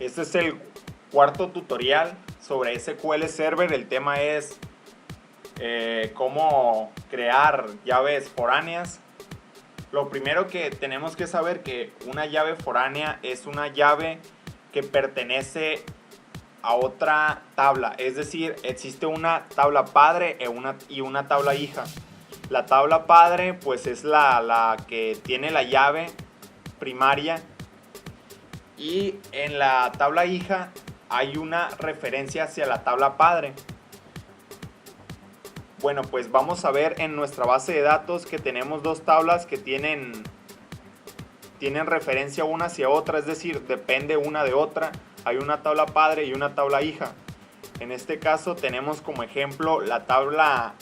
Este es el cuarto tutorial sobre SQL Server. El tema es cómo crear llaves foráneas. Lo primero que tenemos que saber que una llave foránea es una llave que pertenece a otra tabla, es decir, existe una tabla padre y una tabla hija. La tabla padre pues es la que tiene la llave primaria, y en la tabla hija hay una referencia hacia la tabla padre. Bueno, pues vamos a ver en nuestra base de datos que tenemos dos tablas que tienen referencia una hacia otra, es decir, depende una de otra. Hay una tabla padre y una tabla hija. En este caso tenemos como ejemplo la tabla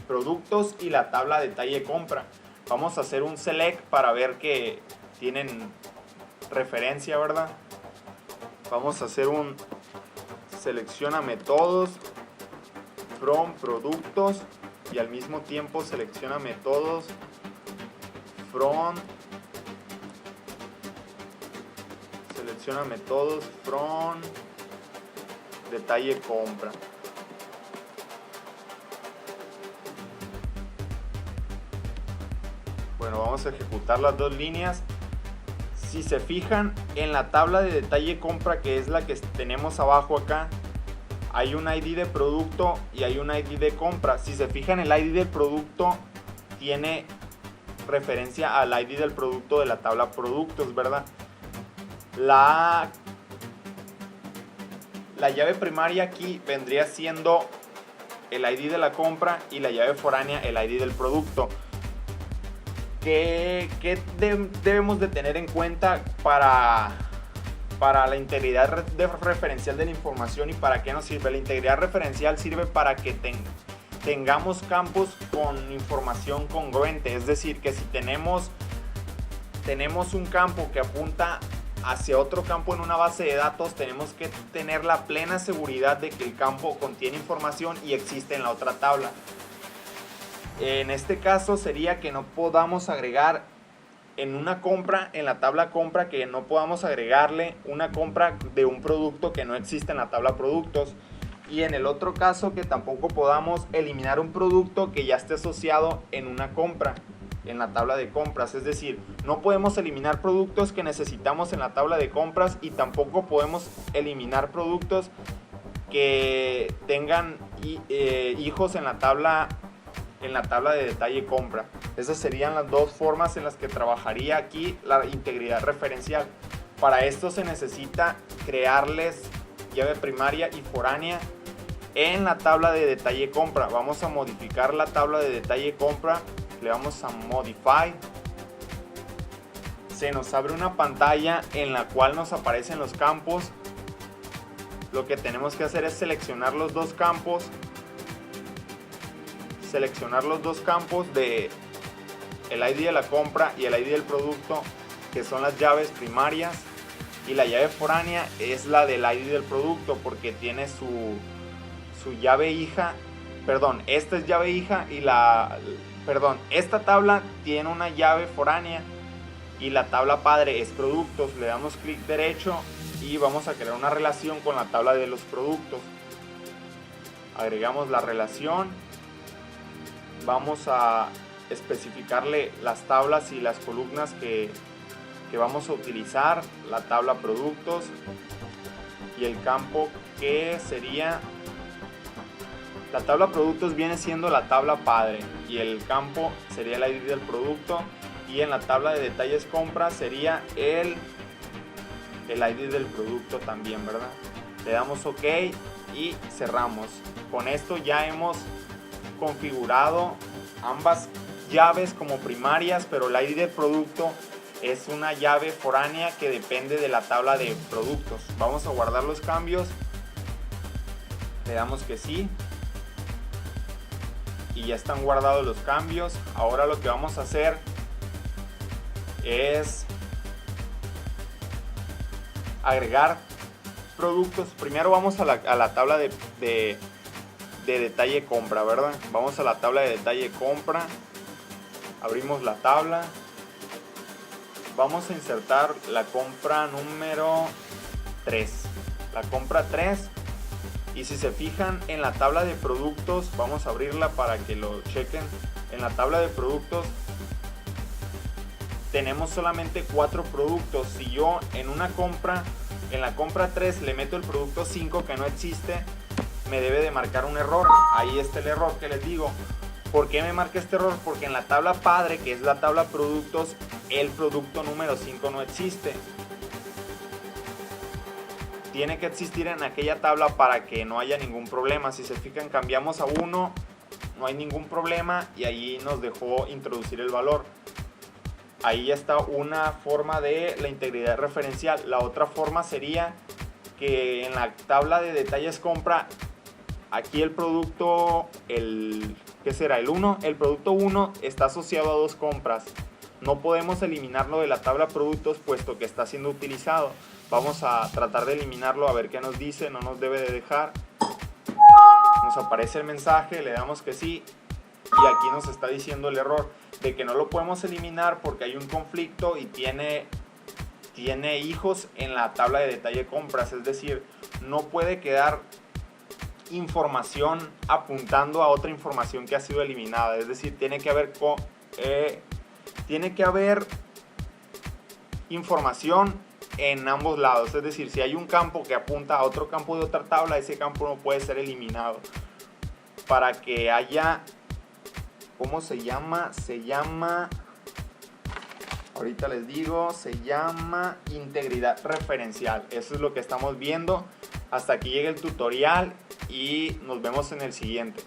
productos y la tabla detalle compra. Vamos a hacer un select para ver que tienen referencia, ¿verdad? Vamos a hacer un seleccioname todos from productos y al mismo tiempo seleccioname todos from detalle compra. Bueno, vamos a ejecutar las dos líneas. Si se fijan en la tabla de detalle compra, que es la que tenemos abajo acá, hay un ID de producto y hay un ID de compra. Si se fijan, el ID del producto tiene referencia al ID del producto de la tabla productos, ¿verdad? La llave primaria aquí vendría siendo el ID de la compra y la llave foránea el ID del producto. ¿Qué debemos de tener en cuenta para la integridad referencial de la información y para qué nos sirve? La integridad referencial sirve para que tengamos campos con información congruente, es decir, que si tenemos un campo que apunta hacia otro campo en una base de datos, tenemos que tener la plena seguridad de que el campo contiene información y existe en la otra tabla. En este caso sería que no podamos agregar en una compra, en la tabla compra, que no podamos agregarle una compra de un producto que no existe en la tabla productos. Y en el otro caso que tampoco podamos eliminar un producto que ya esté asociado en una compra, en la tabla de compras. Es decir, no podemos eliminar productos que necesitamos en la tabla de compras y tampoco podemos eliminar productos que tengan hijos en la tabla de detalle compra. Esas serían las dos formas en las que trabajaría aquí la integridad referencial. Para esto se necesita crearles llave primaria y foránea en la tabla de detalle compra. Vamos a modificar la tabla de detalle compra, le vamos a modify. Se nos abre una pantalla en la cual nos aparecen los campos. Lo que tenemos que hacer es seleccionar los dos campos de el ID de la compra y el ID del producto, que son las llaves primarias, y la llave foránea es la del ID del producto porque tiene su llave hija. Perdón, esta es llave hija y esta tabla tiene una llave foránea y la tabla padre es productos. Le damos clic derecho y vamos a crear una relación con la tabla de los productos. Agregamos la relación. Vamos a especificarle las tablas y las columnas que vamos a utilizar. La tabla productos y el campo que sería... La tabla productos viene siendo la tabla padre y el campo sería el ID del producto, y en la tabla de detalles compra sería el ID del producto también, ¿verdad? Le damos OK y cerramos. Con esto ya hemos configurado ambas llaves como primarias, pero el ID del producto es una llave foránea que depende de la tabla de productos. Vamos a guardar los cambios, le damos que sí y ya están guardados los cambios. Ahora lo que vamos a hacer es agregar productos. Primero vamos a la tabla de detalle compra, ¿verdad? Vamos a la tabla de detalle compra, abrimos la tabla, vamos a insertar la compra número 3. La compra 3. Y si se fijan en la tabla de productos, vamos a abrirla para que lo chequen. En la tabla de productos tenemos solamente 4 productos. Si yo en una compra, en la compra 3 le meto el producto 5 que no existe, me debe de marcar un error. Ahí está el error que les digo. ¿Por qué me marca este error? Porque en la tabla padre, que es la tabla productos, el producto número 5 no existe. Tiene que existir en aquella tabla para que no haya ningún problema. Si se fijan, cambiamos a 1, no hay ningún problema y ahí nos dejó introducir el valor. Ahí está una forma de la integridad referencial. La otra forma sería que en la tabla de detalles compra, aquí el producto, ¿qué será? El 1, el producto 1 está asociado a 2 compras. No podemos eliminarlo de la tabla productos puesto que está siendo utilizado. Vamos a tratar de eliminarlo a ver qué nos dice. No nos debe de dejar. Nos aparece el mensaje, le damos que sí y aquí nos está diciendo el error de que no lo podemos eliminar porque hay un conflicto y tiene hijos en la tabla de detalle compras. Es decir, no puede quedar información apuntando a otra información que ha sido eliminada. Es decir, tiene que haber información en ambos lados. Es decir, si hay un campo que apunta a otro campo de otra tabla, ese campo no puede ser eliminado. Para que haya, ¿cómo se llama? Ahorita les digo, se llama integridad referencial. Eso es lo que estamos viendo. Hasta aquí llega el tutorial y nos vemos en el siguiente.